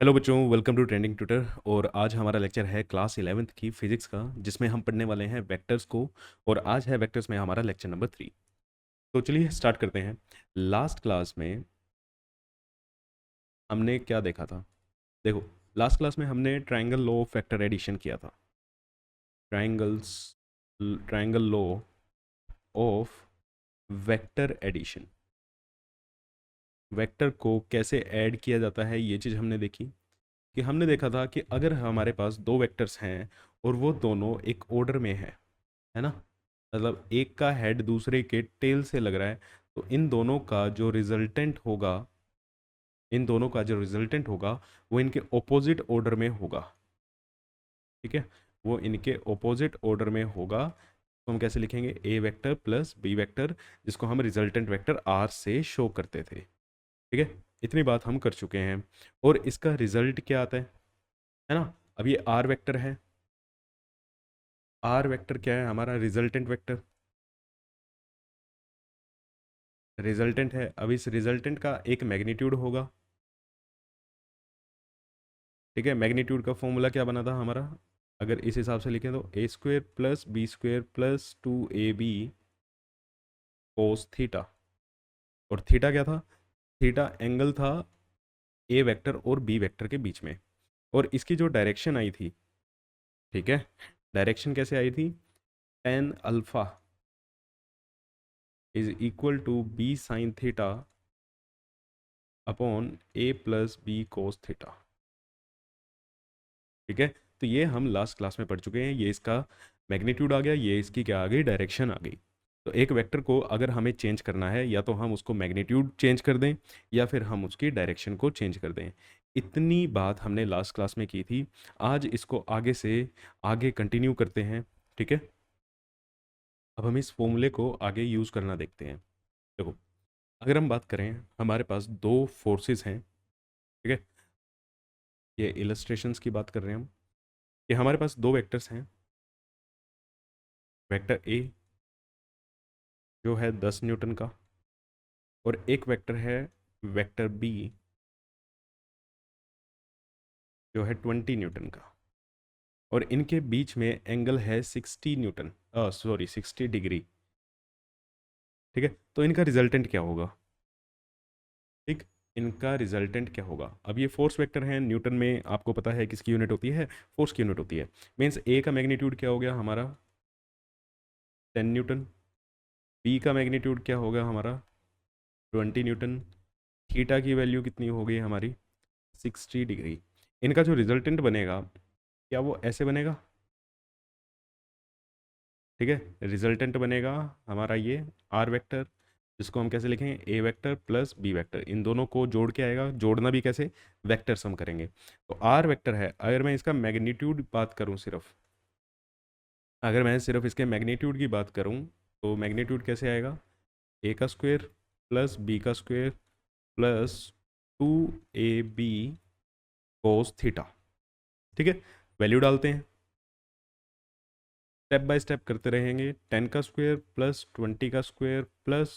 Hello बच्चों, welcome to trending tutor. और आज हमारा लेक्चर है क्लास 11th की फिजिक्स का, जिसमें हम पढ़ने वाले हैं वेक्टर्स को। और आज है वेक्टर्स में हमारा लेक्चर नंबर 3। तो चलिए स्टार्ट करते हैं। लास्ट क्लास में हमने क्या देखा था? देखो, लास्ट क्लास में हमने triangle law of vector addition किया था। Triangles triangle law of vector addition. Vector को कैसे ऐड किया जाता है, ये चीज़ हमने देखी। कि हमने देखा था कि अगर हमारे पास दो वेक्टर्स हैं और वो दोनों एक ऑर्डर में है ना, मतलब एक का हेड दूसरे के टेल से लग रहा है, तो इन दोनों का जो रिजल्टेंट होगा वो इनके ऑपोजिट ऑर्डर में होगा। ठीक है, वो इनके ऑपोजिट ऑर्डर में होगा। तो हम कैसे लिखेंगे? ए वेक्टर प्लस बी वेक्टर, जिसको हम रिजल्टेंट वेक्टर आर से शो करते थे। ठीक है, इतनी बात हम कर चुके हैं। और इसका रिजल्ट क्या आता है ना? अब ये आर वेक्टर है। आर वेक्टर क्या है? हमारा रिजल्टेंट वेक्टर। रिजल्टेंट है। अब इस रिजल्टेंट का एक मैग्नीट्यूड होगा। ठीक है, मैग्नीट्यूड का फॉर्मूला क्या बना था हमारा? अगर इस हिसाब से लिखें तो A square plus B square plus 2ab cos theta. और थीटा क्या था? थीटा एंगल था ए वेक्टर और बी वेक्टर के बीच में। और इसकी जो डायरेक्शन आई थी, ठीक है, डायरेक्शन कैसे आई थी? Tan alpha is equal to b sine theta upon a plus b cos theta. ठीक है, तो ये हम लास्ट क्लास में पढ़ चुके हैं। ये इसका मैग्नीट्यूड आ गया, ये इसकी क्या आ गई? डायरेक्शन आ गई। तो एक वेक्टर को अगर हमें चेंज करना है, या तो हम उसको मैग्नीट्यूड चेंज कर दें या फिर हम उसकी डायरेक्शन को चेंज कर दें। इतनी बात हमने लास्ट क्लास में की थी। आज इसको आगे से आगे कंटिन्यू करते हैं। ठीक है, अब हम इस फॉर्मूले को आगे यूज़ करना देखते हैं। देखो, अगर हम बात करें, हमारे पास दो फोर्सेस हैं। ठीक है, ये इलस्ट्रेशंस की बात कर रहे हैं हम। कि हमारे पास दो वेक्टर्स हैं। वेक्टर ए जो है 10 न्यूटन का, और एक वेक्टर है वेक्टर बी जो है 20 न्यूटन का। और इनके बीच में एंगल है 60 न्यूटन, सॉरी 60 डिग्री। ठीक है, तो इनका रिजल्टेंट क्या होगा? ठीक, इनका रिजल्टेंट क्या होगा? अब ये फोर्स वेक्टर है, न्यूटन में आपको पता है किसकी यूनिट होती है? फोर्स की यूनिट होती है। मीन्स ए का मैग्नीट्यूड क्या हो गया हमारा? 10 न्यूटन। बी का मैग्नीट्यूड क्या होगा हमारा? 20 न्यूटन। थीटा की वैल्यू कितनी हो गई हमारी? 60 डिग्री। इनका जो रिजल्टेंट बनेगा, क्या वो ऐसे बनेगा? ठीक है, रिजल्टेंट बनेगा हमारा ये आर वेक्टर, जिसको हम कैसे लिखेंगे? ए वेक्टर प्लस बी वेक्टर। इन दोनों को जोड़ के आएगा। जोड़ना भी कैसे? वेक्टर सम करेंगे। तो आर वेक्टर है। अगर मैं इसका मैग्नीट्यूड बात करूं, सिर्फ अगर मैं सिर्फ इसके मैग्नीट्यूड की बात करूं, तो मैग्नीट्यूड कैसे आएगा? ए का स्क्वायर प्लस बी का square plus 2ab cos theta. ठीक है, वैल्यू डालते हैं, स्टेप बाय स्टेप करते रहेंगे। 10 का स्क्वायर प्लस 20 का square plus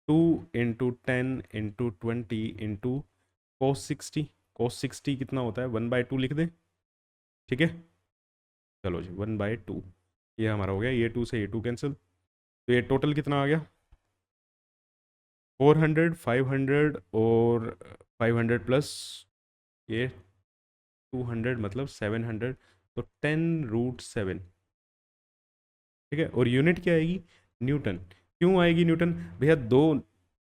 2 into 10 into 20 into cos 60। कितना होता है? 1/2 लिख दें। ठीक है, चलो जी, 1/2। ये हमारा हो गया। ये टू से ये टू कैंसिल, तो ये टोटल कितना आ गया? 400, 500 और 500 प्लस ये 200, मतलब 700। तो 10√7। ठीक है, और यूनिट क्या आएगी? न्यूटन। क्यों आएगी न्यूटन? भैया दो,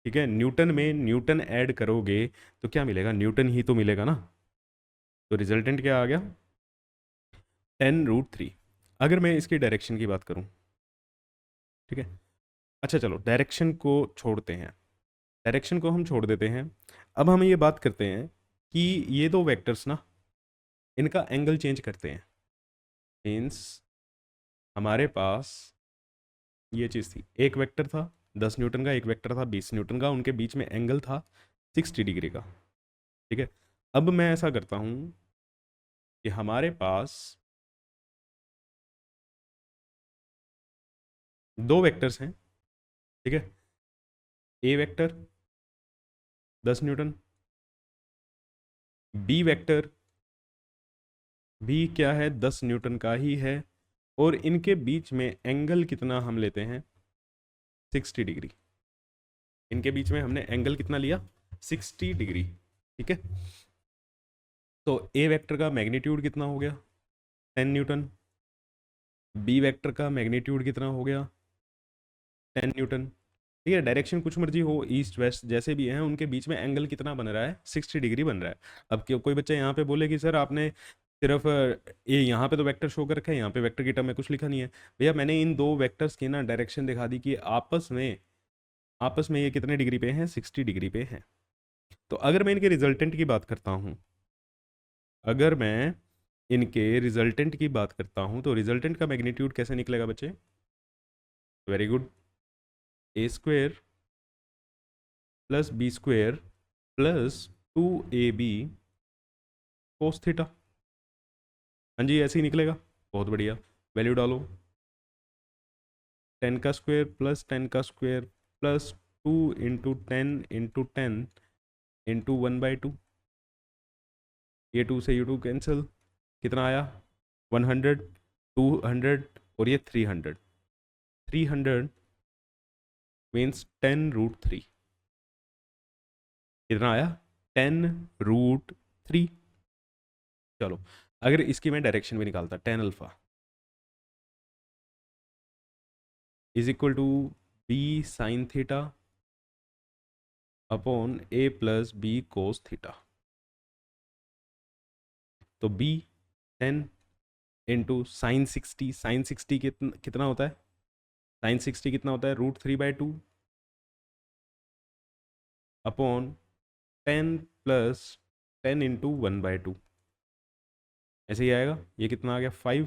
ठीक है, न्यूटन में न्यूटन ऐड करोगे तो क्या मिलेगा? न्यूटन ही तो मिलेगा ना। तो रिजल्टेंट क्या आ गया? 10√3। अगर मैं इसकी डायरेक्शन की बात करूं, ठीक है, अच्छा चलो डायरेक्शन को छोड़ते हैं। डायरेक्शन को हम छोड़ देते हैं। अब हम ये बात करते हैं कि ये दो वेक्टर्स ना, इनका एंगल चेंज करते हैं। मीन्स हमारे पास ये चीज़ थी, एक वेक्टर था 10 न्यूटन का, एक वेक्टर था 20 न्यूटन का, उनके बीच में एंगल था 60 डिग्री का। ठीक है, अब मैं ऐसा करता हूं कि हमारे पास दो वेक्टर्स हैं। ठीक है, ए वेक्टर 10 न्यूटन, बी वेक्टर भी क्या है, 10 न्यूटन का ही है, और इनके बीच में एंगल कितना हम लेते हैं, 60 डिग्री। इनके बीच में हमने एंगल कितना लिया, 60 डिग्री। ठीक है, तो ए वेक्टर का मैग्नीट्यूड कितना हो गया, 10 न्यूटन। बी वेक्टर का मैग्नीट्यूड कितना हो गया, 10 न्यूटन। ठीक है, डायरेक्शन कुछ मर्जी हो, ईस्ट वेस्ट जैसे भी हैं, उनके बीच में एंगल कितना बन रहा है, 60 डिग्री बन रहा है। अब कोई बच्चा यहाँ पे बोले कि सर आपने सिर्फ ये यहाँ पे तो वेक्टर शो कर रखा है, यहाँ पे वेक्टर की टर्म में कुछ लिखा नहीं है। भैया मैंने इन दो वेक्टर्स की ना डायरेक्शन दिखा दी कि आपस में ये कितने डिग्री पे हैं, 60 डिग्री पे हैं। तो अगर मैं इनके रिजल्टेंट की बात करता हूँ, अगर मैं इनके रिजल्टेंट की बात करता हूँ, तो रिजल्टेंट का मैग्नीट्यूड कैसे निकलेगा बच्चे, very good, a² plus b² plus 2ab cos theta. हाँ जी, ऐसे ही निकलेगा, बहुत बढ़िया। वैल्यू डालो, 10 का स्क्वायर प्लस 10 का स्क्वायर प्लस 2 × 10 × 10 इंटू 1/2। ये 2 से ये 2 कैंसिल, कितना आया, 100, 200 और ये 300। 300 मीन्स 10√3। कितना आया, 10√3। चलो, अगर इसकी मैं डायरेक्शन भी निकालता, tan alpha is equal to b sine theta upon a plus b cos theta. तो b 10 × साइन 60 कितना होता है, साइन 60 कितना होता है, √3/2 अपॉन 10 + 10 × 1/2। ऐसे ही आएगा, ये कितना आ गया, 5।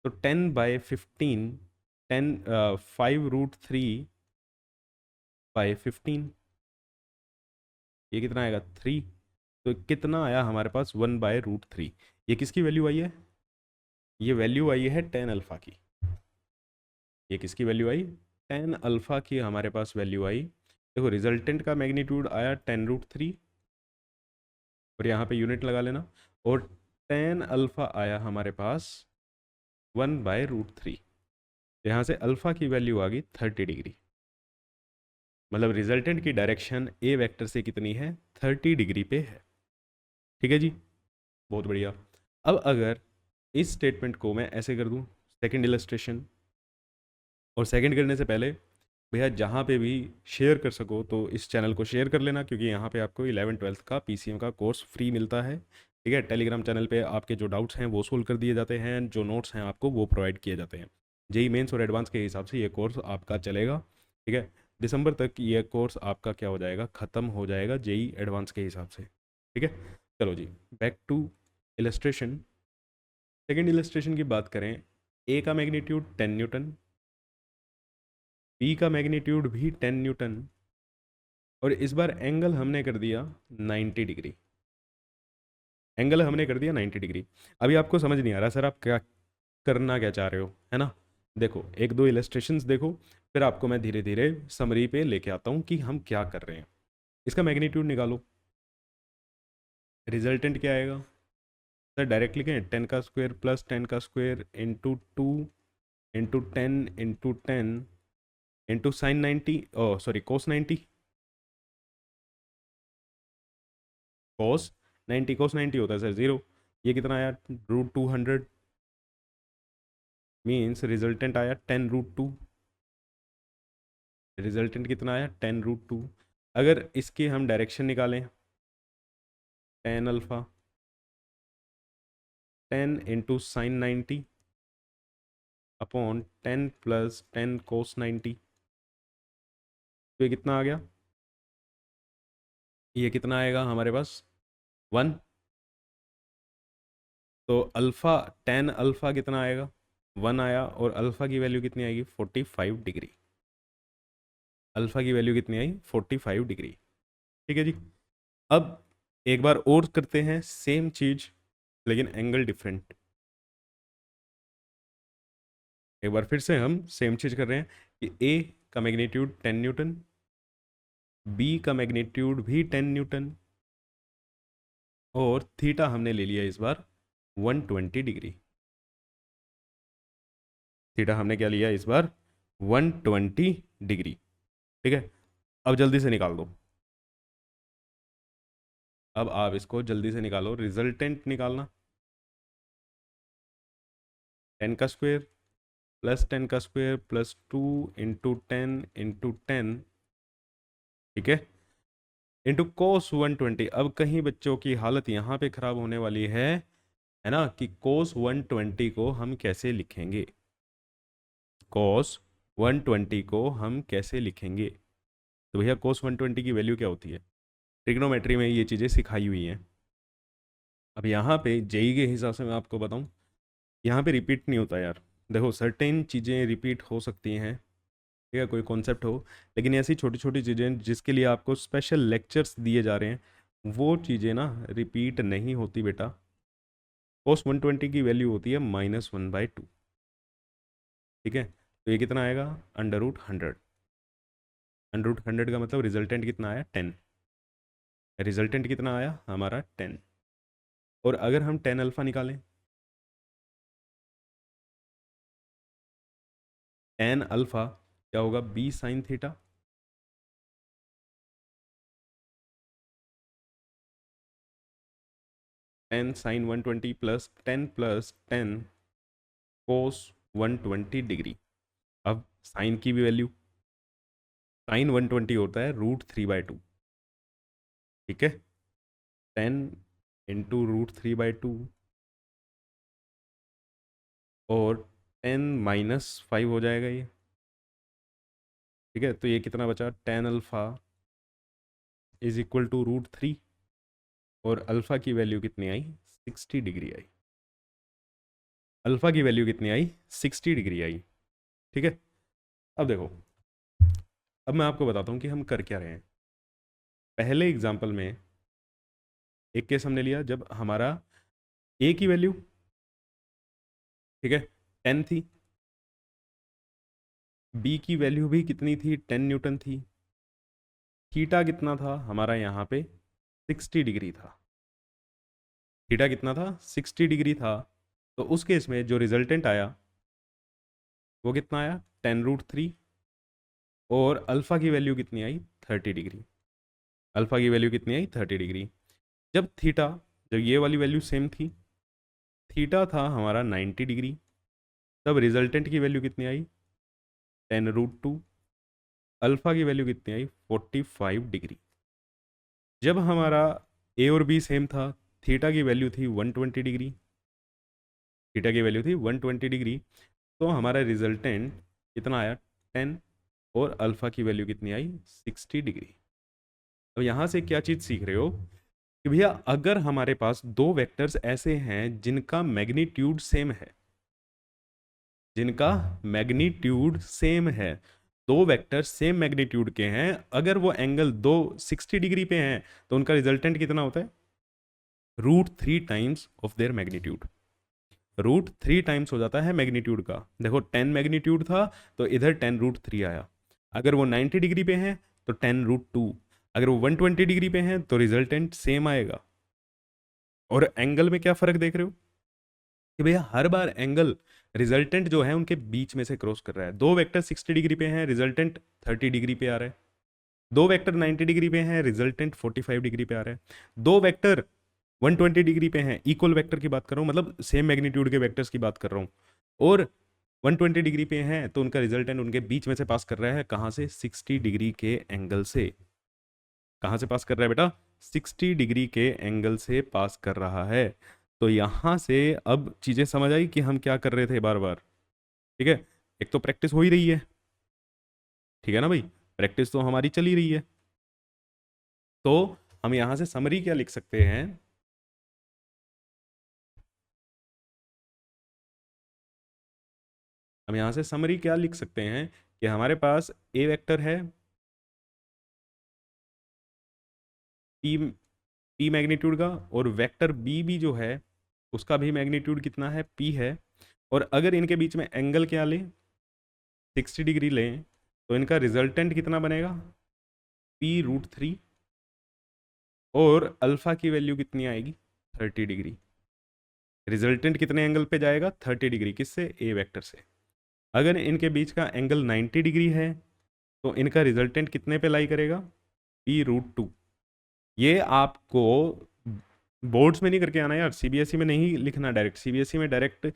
तो 10/15, 5√3/15, ये कितना आएगा, 3। तो कितना आया हमारे पास, 1/√3। ये किसकी वैल्यू आई है, ये वैल्यू आई है tan अल्फा की। ये किसकी वैल्यू आई, tan अल्फा की हमारे पास वैल्यू आई। देखो रिजल्टेंट का मैग्नीट्यूड आया 10√3, और यहाँ पे यूनिट लगा लेना, और tan अल्फा आया हमारे पास 1/√3। यहाँ से अल्फा की वैल्यू आ गई 30 डिग्री। मतलब रिजल्टेंट की डायरेक्शन ए वेक्टर से कितनी है, 30 डिग्री पे है। ठीक है जी, बहुत बढ़िया। अब अगर इस स्टेटमेंट को मैं ऐसे कर दूं, सेकंड इलस्ट्रेशन, और सेकंड करने से पहले भैया जहाँ पे भी शेयर कर सको तो इस चैनल को शेयर कर लेना, क्योंकि यहाँ पे आपको 11th-12th का पीसीएम का कोर्स फ्री मिलता है। ठीक है, टेलीग्राम चैनल पे आपके जो डाउट्स हैं वो सोल्व कर दिए जाते हैं, जो नोट्स हैं आपको वो प्रोवाइड किए जाते हैं। जेई मेंस और एडवांस के हिसाब से ये कोर्स आपका चलेगा। ठीक है, दिसंबर तक ये कोर्स आपका क्या हो जाएगा, ख़त्म हो जाएगा जेई एडवांस के हिसाब से। ठीक है, चलो जी, back to illustration. Second illustration की बात करें, ए का मैग्नीट्यूड 10 न्यूटन, बी का मैग्नीट्यूड भी 10 न्यूटन, और इस बार एंगल हमने कर दिया 90 डिग्री। एंगल हमने कर दिया 90 डिग्री। अभी आपको समझ नहीं आ रहा सर आप क्या करना क्या चाह रहे हो, है ना। देखो एक दो इलस्ट्रेशंस देखो, फिर आपको मैं धीरे धीरे समरी पे लेके आता हूँ कि हम क्या कर रहे हैं। इसका मैग्नीट्यूड निकालो, रिजल्टेंट क्या आएगा, सर डायरेक्ट लिखें, 10 का स्क्वायर प्लस 10 का square into 2 into 10 into sine 90, ओ सॉरी कोस 90, कोस 90 होता है सर 0। ये कितना आया, √200, मीन्स रिजल्टेंट आया 10√2। रिजल्टेंट कितना आया, 10√2। अगर इसकी हम डायरेक्शन निकालें, tan अल्फा 10 × sin 90 अपॉन 10 + 10 कोस 90। तो ये कितना आ गया, ये कितना आएगा हमारे पास, 1। तो अल्फ़ा, tan अल्फ़ा कितना आएगा, 1 आया, और अल्फ़ा की वैल्यू कितनी आएगी, 45 डिग्री। अल्फ़ा की वैल्यू कितनी आई, 45 डिग्री। ठीक है जी, अब एक बार और करते हैं सेम चीज, लेकिन एंगल डिफरेंट। एक बार फिर से हम सेम चीज कर रहे हैं कि ए का मैग्नीट्यूड 10 न्यूटन, बी का मैग्नीट्यूड भी 10 न्यूटन, और थीटा हमने ले लिया इस बार 120 डिग्री। थीटा हमने क्या लिया इस बार 120 डिग्री। ठीक है, अब जल्दी से निकाल दो। अब आप इसको जल्दी से निकालो, रिजल्टेंट निकालना। 10 का स्क्वायर प्लस 10 का स्क्वायर प्लस 2 × 10 × 10, ठीक है, इंटू cos 120। अब कहीं बच्चों की हालत यहाँ पे खराब होने वाली है ना, कि cos 120 को हम कैसे लिखेंगे, cos 120 को हम कैसे लिखेंगे। तो भैया cos 120 की वैल्यू क्या होती है, ट्रिग्नोमेट्री में ये चीज़ें सिखाई हुई हैं। अब यहाँ पे जेई के हिसाब से मैं आपको बताऊँ, यहाँ पे रिपीट नहीं होता यार। देखो सर्टेन चीज़ें रिपीट हो सकती हैं, ठीक है, कोई कॉन्सेप्ट हो, लेकिन ऐसी छोटी छोटी चीज़ें जिसके लिए आपको स्पेशल लेक्चर्स दिए जा रहे हैं, वो चीज़ें ना रिपीट नहीं होती बेटा। cos 120 की वैल्यू होती है -1/2, ठीक है। तो ये कितना आएगा, √100। √100 का मतलब रिजल्टेंट कितना आया, 10। रिजल्टेंट कितना आया हमारा 10। और अगर हम 10 अल्फ़ा निकालें, 10 अल्फ़ा क्या होगा, b sin θ। 10 sin 120 plus 10 + 10 cos 120 degree. अब साइन की भी वैल्यू, साइन 120 होता है √3/2, ठीक है। 10 × √3/2 और 10 - 5 हो जाएगा ये, ठीक है। तो ये कितना बचा, 10 अल्फ़ा = √3, और अल्फ़ा की वैल्यू कितनी आई, 60 डिग्री आई। अल्फ़ा की वैल्यू कितनी आई, 60 डिग्री आई, ठीक है। अब देखो, अब मैं आपको बताता हूँ कि हम कर क्या रहे हैं। पहले एग्जाम्पल में एक केस हमने लिया जब हमारा ए की वैल्यू, ठीक है, 10 थी, बी की वैल्यू भी कितनी थी, 10 न्यूटन थी, थीटा कितना था हमारा यहाँ पे, 60 डिग्री था। थीटा कितना था, 60 डिग्री था। तो उस केस में जो रिजल्टेंट आया वो कितना आया, 10 √3, और अल्फ़ा की वैल्यू कितनी आई, 30 डिग्री। अल्फ़ा की वैल्यू कितनी आई, 30 डिग्री। जब थीटा, जब ये वाली वैल्यू सेम थी, थीटा था हमारा 90 डिग्री, तब रिजल्टेंट की वैल्यू कितनी आई, 10 √2। अल्फ़ा की वैल्यू कितनी आई, 45 डिग्री। जब हमारा ए और बी सेम था, थीटा की वैल्यू थी 120 डिग्री, थीटा की वैल्यू थी 120 डिग्री, तो हमारा रिजल्टेंट कितना आया, 10, और अल्फ़ा की वैल्यू कितनी आई, 60 डिग्री। अब यहाँ से क्या चीज़ सीख रहे हो कि भैया अगर हमारे पास दो वेक्टर्स ऐसे हैं जिनका मैग्नीट्यूड सेम है, जिनका मैग्नीट्यूड सेम है, दो वेक्टर सेम मैग्नीट्यूड के हैं, अगर वो एंगल दो 60 डिग्री पे हैं, तो उनका रिजल्टेंट कितना होता है, √3 times of their magnitude. √3 times हो जाता है मैग्नीट्यूड का। देखो 10 मैग्नीट्यूड था, तो इधर 10 √3 आया। अगर वो 90 डिग्री पे हैं तो 10 √2। अगर वो 120 डिग्री पे हैं तो रिजल्टेंट सेम आएगा। और एंगल में क्या फर्क देख रहे हो कि भैया हर बार एंगल रिजल्टेंट जो है उनके बीच में से क्रॉस कर रहा है। दो वेक्टर 60 डिग्री पे हैं, रिजल्टेंट 30 डिग्री पे आ रहा है। दो वेक्टर 90 डिग्री पे हैं, रिजल्टेंट 45 डिग्री पे आ रहा है। दो वेक्टर 120 डिग्री पे हैं, इक्वल वेक्टर की बात कर रहा हूँ, मतलब सेम मैग्नीट्यूड के वेक्टर्स की बात कर रहा हूँ, और 120 डिग्री पे हैं, तो उनका रिजल्टेंट उनके बीच में से पास कर रहा है, कहाँ से, 60 डिग्री के एंगल से। कहाँ से पास कर रहा है बेटा, 60 डिग्री के एंगल से पास कर रहा है। तो यहाँ से अब चीज़ें समझ आई कि हम क्या कर रहे थे बार बार, ठीक है। एक तो प्रैक्टिस हो ही रही है, ठीक है ना भाई, प्रैक्टिस तो हमारी चल ही रही है। तो हम यहाँ से समरी क्या लिख सकते हैं, हम यहाँ से समरी क्या लिख सकते हैं कि हमारे पास ए वेक्टर है, पी पी मैग्नीट्यूड का, और वेक्टर बी भी जो है उसका भी मैग्नीट्यूड कितना है, पी है। और अगर इनके बीच में एंगल क्या लें, 60 डिग्री लें, तो इनका रिजल्टेंट कितना बनेगा, p √3, और अल्फा की वैल्यू कितनी आएगी, 30 डिग्री। रिजल्टेंट कितने एंगल पे जाएगा? 30 डिग्री। किससे? ए वेक्टर से। अगर इनके बीच का एंगल 90 डिग्री है तो इनका रिजल्टेंट कितने पे लाई करेगा? P√2। ये आपको बोर्ड्स में नहीं करके आना यार, सीबीएसई में नहीं लिखना डायरेक्ट। सीबीएसई में डायरेक्ट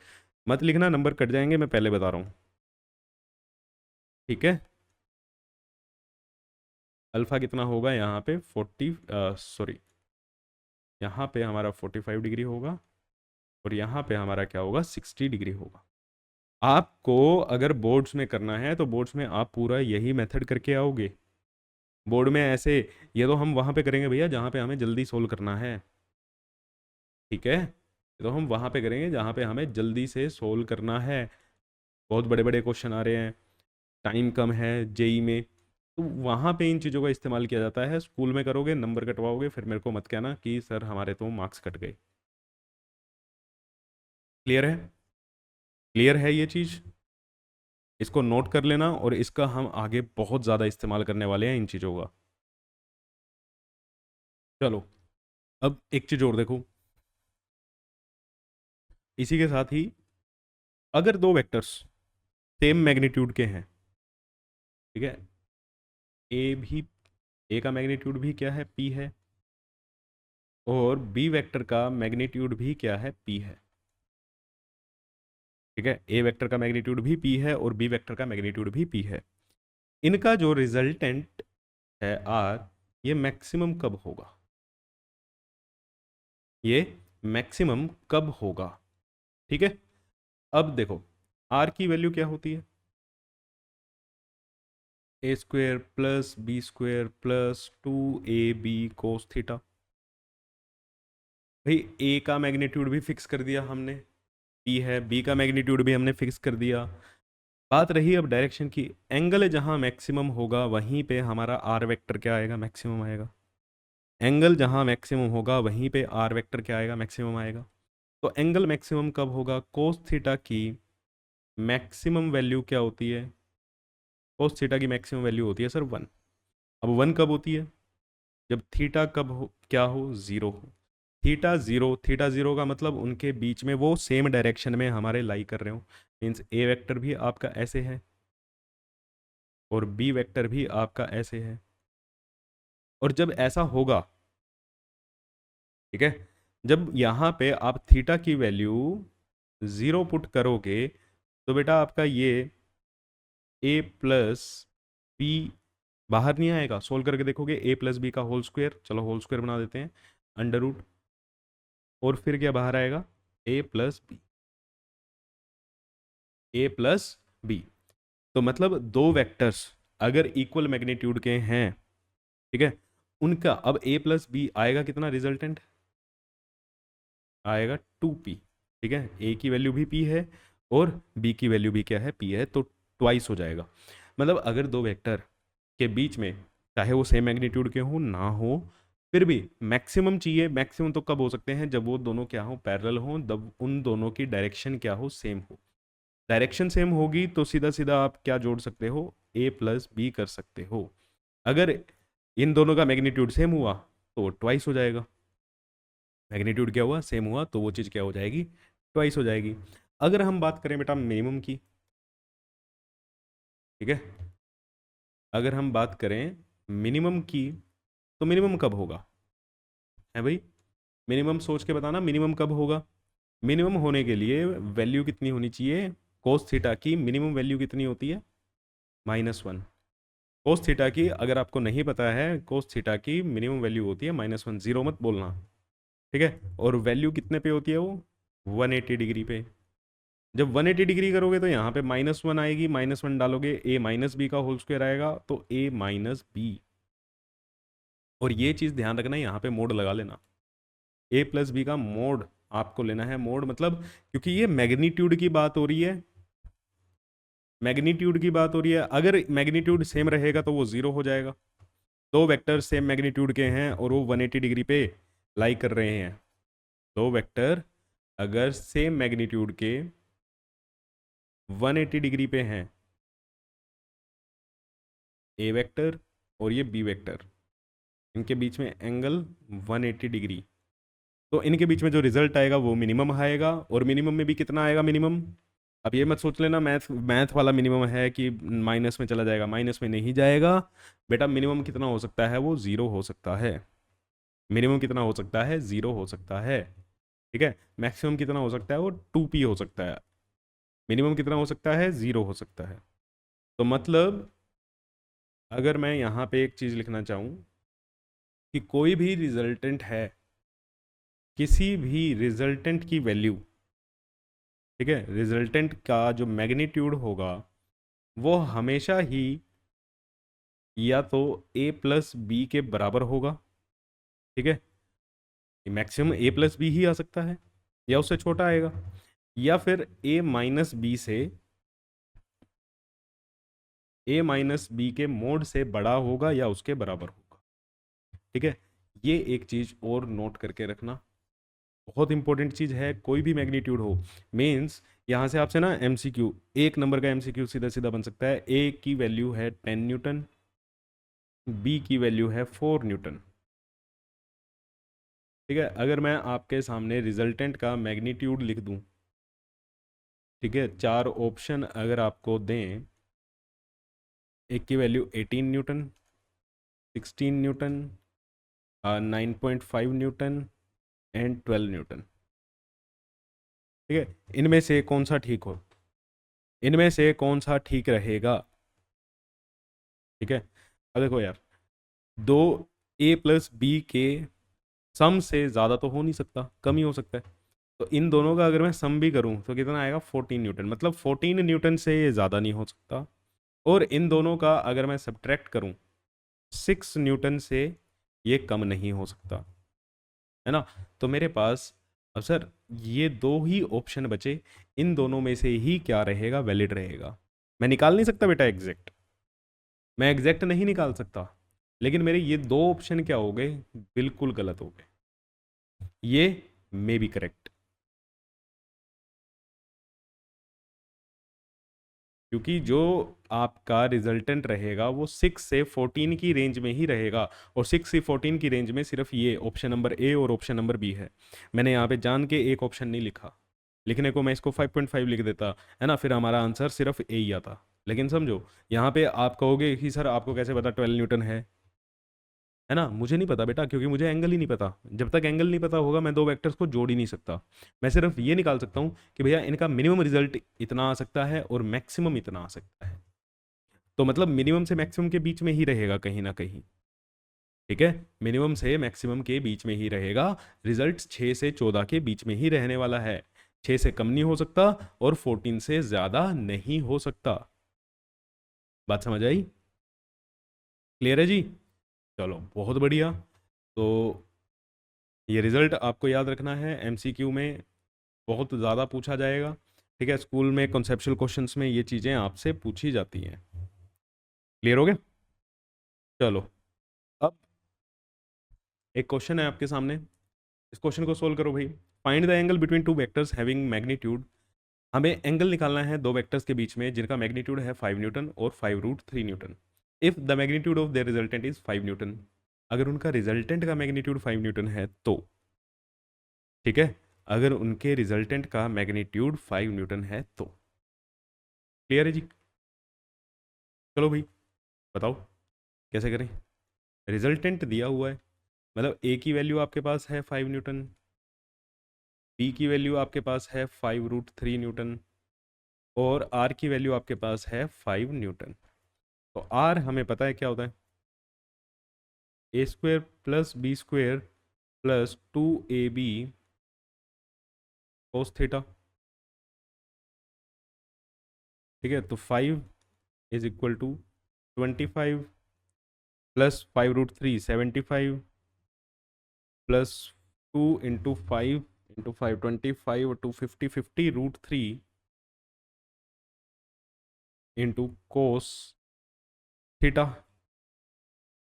मत लिखना, नंबर कट जाएंगे, मैं पहले बता रहा हूँ। ठीक है। अल्फा कितना होगा यहाँ पे? 40, सॉरी, यहाँ पे हमारा 45 डिग्री होगा और यहाँ पे हमारा क्या होगा? 60 डिग्री होगा। आपको अगर बोर्ड्स में करना है तो बोर्ड्स में आप पूरा यही मेथड करके आओगे। बोर्ड में ऐसे, ये तो हम वहाँ पे करेंगे भैया जहाँ पे हमें जल्दी सोल्व करना है। ठीक है, ये तो हम वहाँ पे करेंगे जहाँ पे हमें जल्दी से सोल्व करना है। बहुत बड़े बड़े क्वेश्चन आ रहे हैं, टाइम कम है जेई में, तो वहाँ पे इन चीज़ों का इस्तेमाल किया जाता है। स्कूल में करोगे, नंबर कटवाओगे, फिर मेरे को मत कहना कि सर हमारे तो मार्क्स कट गए। क्लियर है? क्लियर है ये चीज़? इसको नोट कर लेना, और इसका हम आगे बहुत ज़्यादा इस्तेमाल करने वाले हैं इन चीज़ों का। चलो, अब एक चीज़ और देखो इसी के साथ ही। अगर दो वेक्टर्स सेम मैग्नीट्यूड के हैं, ठीक है, ए भी, ए का मैग्नीट्यूड भी क्या है? पी है, और बी वेक्टर का मैग्नीट्यूड भी क्या है? पी है। ठीक है, ए वेक्टर का मैग्नीट्यूड भी पी है और बी वेक्टर का मैग्नीट्यूड भी पी है। इनका जो रिजल्टेंट है आर, ये मैक्सिमम कब होगा? ये मैक्सिमम कब होगा? ठीक है, अब देखो आर की वैल्यू क्या होती है? A² plus B² plus 2AB cos theta. भाई ए का मैग्नीट्यूड भी फिक्स कर दिया हमने, पी है, बी का मैग्नीट्यूड भी हमने फिक्स कर दिया। बात रही अब डायरेक्शन की। एंगल जहां मैक्सिमम होगा वहीं पे हमारा आर वेक्टर क्या आएगा? मैक्सिमम आएगा। एंगल जहां मैक्सिमम होगा वहीं पे आर वेक्टर क्या आएगा? मैक्सिमम आएगा। तो एंगल मैक्सिमम कब होगा? कोस थीटा की मैक्सिमम वैल्यू क्या होती है? कोस थीटा की मैक्सिमम वैल्यू होती है सर 1। अब 1 कब होती है? जब थीटा कब हो, क्या हो? 0 हो। थीटा 0, थीटा 0 का मतलब उनके बीच में वो सेम डायरेक्शन में हमारे लाई कर रहे हो। मीन्स ए वेक्टर भी आपका ऐसे है और बी वेक्टर भी आपका ऐसे है। और जब ऐसा होगा, ठीक है, जब यहाँ पे आप थीटा की वैल्यू 0 पुट करोगे तो बेटा आपका ये ए प्लस बी बाहर नहीं आएगा। सोल्व करके देखोगे, ए प्लस बी का होल स्क्वायर, चलो होल स्क्वायर बना देते हैं, अंडर रूट, और फिर क्या बाहर आएगा? ए प्लस बी, ए प्लस बी। तो मतलब दो वेक्टर्स अगर इक्वल मैग्नीट्यूड के हैं, ठीक है, उनका अब ए प्लस बी आएगा कितना रिजल्टेंट? आएगा 2p। ठीक है, ए की वैल्यू भी p है और b की वैल्यू भी क्या है? p है, तो ट्वाइस हो जाएगा। मतलब अगर दो वेक्टर के बीच में चाहे वो सेम मैग्नीट्यूड के हो ना हो, फिर भी मैक्सिमम चाहिए। मैक्सिमम तो कब हो सकते हैं? जब वो दोनों क्या हो? पैरेलल हो, तब उन दोनों की डायरेक्शन क्या हो? सेम हो। डायरेक्शन सेम होगी तो सीधा सीधा आप क्या जोड़ सकते हो? ए प्लस बी कर सकते हो। अगर इन दोनों का मैग्नीट्यूड सेम हुआ तो ट्वाइस हो जाएगा। मैग्नीट्यूड क्या हुआ? सेम हुआ, तो वो चीज़ क्या हो जाएगी? ट्वाइस हो जाएगी। अगर हम बात करें बेटा मिनिमम की, ठीक है, अगर हम बात करें मिनिमम की, तो मिनिमम कब होगा? है भाई, मिनिमम सोच के बताना, मिनिमम कब होगा? मिनिमम होने के लिए वैल्यू कितनी होनी चाहिए? कोस थीटा की मिनिमम वैल्यू कितनी होती है? -1। कोस थीटा की, अगर आपको नहीं पता है, कोस थीटा की मिनिमम वैल्यू होती है -1। जीरो मत बोलना, ठीक है। और वैल्यू कितने पे होती है वो? 180 डिग्री पे। जब 180 डिग्री करोगे तो यहाँ पे -1 आएगी, -1 डालोगे, ए माइनस बी का होल स्क्वायर आएगा, तो ए माइनस बी। और ये चीज़ ध्यान रखना, यहाँ पे मोड लगा लेना, ए प्लस बी का मोड आपको लेना है। मोड मतलब, क्योंकि ये मैग्नीट्यूड की बात हो रही है, मैग्नीट्यूड की बात हो रही है। अगर मैग्नीट्यूड सेम रहेगा तो वो 0 हो जाएगा। दो वेक्टर सेम मैग्नीट्यूड के हैं और वो 180 डिग्री पे लाई कर रहे हैं। दो वेक्टर अगर सेम मैग्नीट्यूड के 180 डिग्री पे हैं, ए वेक्टर और ये बी वेक्टर, इनके बीच में एंगल 180 डिग्री, तो इनके बीच में जो रिजल्ट आएगा वो मिनिमम आएगा, और मिनिमम में भी कितना आएगा मिनिमम। अब ये मत सोच लेना मैथ मैथ वाला मिनिमम है कि माइनस में चला जाएगा, माइनस में नहीं जाएगा बेटा। मिनिमम कितना हो सकता है, वो ज़ीरो हो सकता है। मिनिमम कितना हो सकता है, ज़ीरो हो सकता है। ठीक है, मैक्सिमम कितना हो सकता है, वो 2p हो सकता है। मिनिमम कितना हो सकता है, ज़ीरो हो सकता है। तो मतलब अगर मैं यहाँ पे एक चीज़ लिखना चाहूँ कि कोई भी रिजल्टेंट है, किसी भी रिजल्टेंट की वैल्यू, ठीक है, रिजल्टेंट का जो मैग्नीट्यूड होगा वो हमेशा ही या तो a प्लस बी के बराबर होगा। ठीक है, मैक्सिमम a प्लस बी ही आ सकता है, या उससे छोटा आएगा, या फिर a माइनस बी से, a माइनस बी के मोड से बड़ा होगा या उसके बराबर होगा। ठीक है, ये एक चीज़ और नोट करके रखना, बहुत इंपॉर्टेंट चीज़ है। कोई भी मैग्नीट्यूड हो, मीन्स यहाँ से आपसे ना एमसीक्यू, एक नंबर का एमसीक्यू सीधा सीधा बन सकता है। a की वैल्यू है 10 न्यूटन, b की वैल्यू है 4 न्यूटन। ठीक है, अगर मैं आपके सामने रिजल्टेंट का मैग्नीट्यूड लिख दूं, ठीक है, चार ऑप्शन अगर आपको दें, एक की value 18 Newton, 16 Newton, 9.5 Newton and 12 Newton. ठीक है, इनमें से कौन सा ठीक हो, इनमें से कौन सा ठीक रहेगा। ठीक है, अब देखो यार, दो a प्लस बी के सम से ज़्यादा तो हो नहीं सकता, कम ही हो सकता है। तो इन दोनों का अगर मैं सम भी करूं तो कितना आएगा, 14 न्यूटन, मतलब 14 न्यूटन से ये ज़्यादा नहीं हो सकता। और इन दोनों का अगर मैं सब्ट्रैक्ट करूं, 6 न्यूटन से ये कम नहीं हो सकता, है ना। तो मेरे पास अब सर ये दो ही ऑप्शन बचे, इन दोनों में से ही क्या रहेगा, वैलिड रहेगा। मैं निकाल नहीं सकता बेटा एग्जैक्ट, मैं एग्जैक्ट नहीं निकाल सकता, लेकिन मेरे ये दो ऑप्शन क्या हो गए, बिल्कुल गलत हो गए। ये मे बी करेक्ट, क्योंकि जो आपका रिजल्टेंट रहेगा वो 6 से 14 की रेंज में ही रहेगा, और 6 से 14 की रेंज में सिर्फ ये ऑप्शन नंबर ए और ऑप्शन नंबर बी है। मैंने यहाँ पे जान के एक ऑप्शन नहीं लिखा, लिखने को मैं इसको 5.5 लिख देता, है ना, फिर हमारा आंसर सिर्फ ए ही आता। लेकिन समझो, यहाँ पे आप कहोगे कि सर आपको कैसे पता 12 न्यूटन है ना। मुझे नहीं पता बेटा, क्योंकि मुझे एंगल ही नहीं पता। जब तक एंगल नहीं पता होगा मैं दो वेक्टर्स को जोड़ ही नहीं सकता। मैं सिर्फ ये निकाल सकता हूँ कि भैया इनका मिनिमम रिजल्ट इतना आ सकता है और मैक्सिमम इतना आ सकता है। तो मतलब मिनिमम से मैक्सिमम के बीच में ही रहेगा कहीं ना कहीं। ठीक है, मिनिमम से मैक्सिमम के बीच में ही रहेगा। रिजल्ट 6 से 14 के बीच में ही रहने वाला है, 6 से कम नहीं हो सकता और 14 से ज़्यादा नहीं हो सकता। बात समझ आई, क्लियर है जी। चलो बहुत बढ़िया। तो ये रिजल्ट आपको याद रखना है, एमसीक्यू में बहुत ज़्यादा पूछा जाएगा। ठीक है, स्कूल में कॉन्सेप्चुअल क्वेश्चंस में ये चीज़ें आपसे पूछी जाती हैं। क्लियर हो गया। चलो, अब एक क्वेश्चन है आपके सामने, इस क्वेश्चन को सोल्व करो भाई। Find the angle between two vectors having magnitude. हमें एंगल निकालना है दो वेक्टर्स के बीच में जिनका मैग्नीट्यूड है 5 न्यूटन और 5√3 Newton. If the magnitude of their resultant is 5 Newton, अगर उनका रिजल्टेंट का मैग्नीट्यूड 5 न्यूटन है तो, ठीक है, अगर उनके रिजल्टेंट का मैग्नीट्यूड 5 न्यूटन है तो। क्लियर है जी। चलो भाई बताओ कैसे करें। रिजल्टेंट दिया हुआ है, मतलब ए की वैल्यू आपके पास है 5 न्यूटन, बी की वैल्यू आपके पास है 5√3 न्यूटन, और आर की वैल्यू आपके पास है 5 न्यूटन। तो आर हमें पता है क्या होता है, a² + b² + 2ab cos theta. ठीक है, तो 5 = 25 + 5√3 75 + 2 × 5 × 5 25 × 50 50√3 × cos थीटा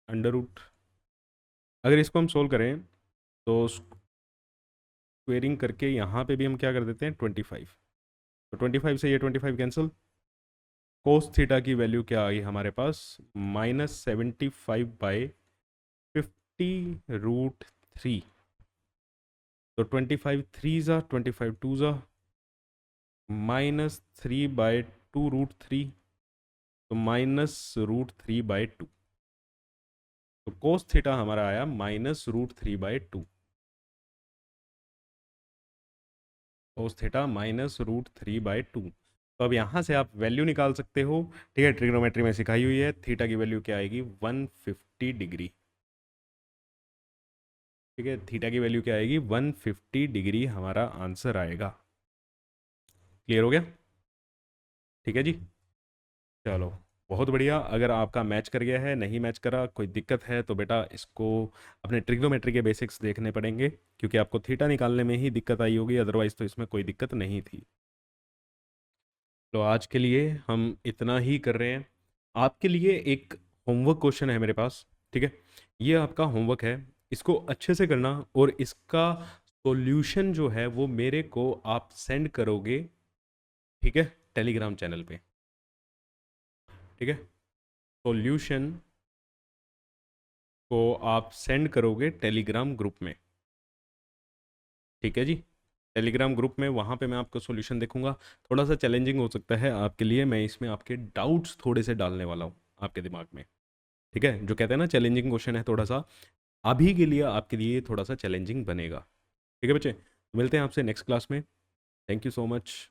√ अगर इसको हम सोल्व करें तो स्क्वेयरिंग करके यहाँ पे भी हम क्या कर देते हैं 25, तो 25 से ये 25 कैंसिल। कोस थीटा की वैल्यू क्या आ गई हमारे पास, -75/50√3। तो 25 3 ज़ा 25 2 ज़ा -3/2√3, तो -√3/2। तो कोस थीटा हमारा आया -√3/2। Cos theta -√3/2। तो अब यहाँ से आप वैल्यू निकाल सकते हो। ठीक है, ट्रिग्नोमेट्री में सिखाई हुई है। थीटा की वैल्यू क्या आएगी? 150 डिग्री। ठीक है, थीटा की वैल्यू क्या आएगी? 150 डिग्री हमारा आंसर आएगा। क्लियर हो गया? ठीक है जी, चलो बहुत बढ़िया। अगर आपका मैच कर गया है, नहीं मैच करा, कोई दिक्कत है, तो बेटा इसको अपने ट्रिग्नोमेट्री के बेसिक्स देखने पड़ेंगे, क्योंकि आपको थीटा निकालने में ही दिक्कत आई होगी, अदरवाइज तो इसमें कोई दिक्कत नहीं थी। तो आज के लिए हम इतना ही कर रहे हैं। आपके लिए एक होमवर्क क्वेश्चन है मेरे पास। ठीक है, ये आपका होमवर्क है, इसको अच्छे से करना, और इसका सॉल्यूशन जो है वो मेरे को आप सेंड करोगे। ठीक है, टेलीग्राम चैनल पे। ठीक है, सॉल्यूशन को आप सेंड करोगे टेलीग्राम ग्रुप में। ठीक है जी, टेलीग्राम ग्रुप में, वहाँ पे मैं आपको सॉल्यूशन देखूंगा। थोड़ा सा चैलेंजिंग हो सकता है आपके लिए, मैं इसमें आपके डाउट्स थोड़े से डालने वाला हूँ आपके दिमाग में। ठीक है, जो कहते हैं ना चैलेंजिंग क्वेश्चन है थोड़ा सा, अभी के लिए आपके लिए थोड़ा सा चैलेंजिंग बनेगा। ठीक है बच्चे, मिलते हैं आपसे नेक्स्ट क्लास में। Thank you so much.